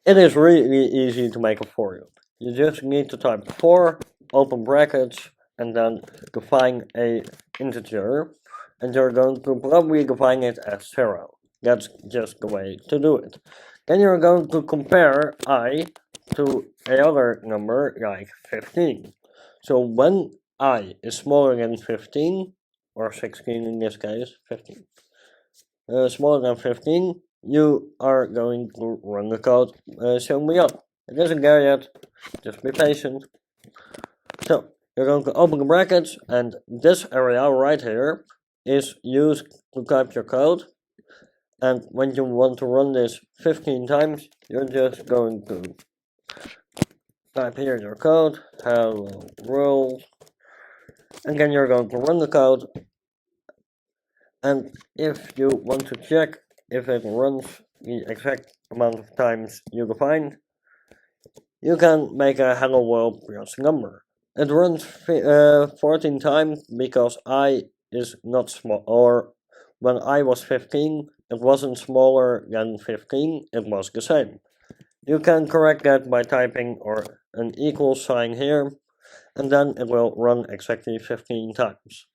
It is really easy to make a for loop. You just need to type for, open brackets, and then define a integer, and you're going to probably define it as 0. That's just the way to do it. Then you're going to compare I to another number like 15. So when I is smaller than 15, or 16 in this case, 15, smaller than 15, you are going to run the code shown below. It isn't there yet, just be patient. So, you're going to open the brackets, and this area right here is used to type your code. And when you want to run this 15 times, you're just going to type here your code, hello world, and then you're going to run the code. And if you want to check if it runs the exact amount of times you define, you can make a hello world plus number. It runs 14 times because I is not small, or when I was 15, it wasn't smaller than 15, it was the same. You can correct that by typing or an equal sign here, and then it will run exactly 15 times.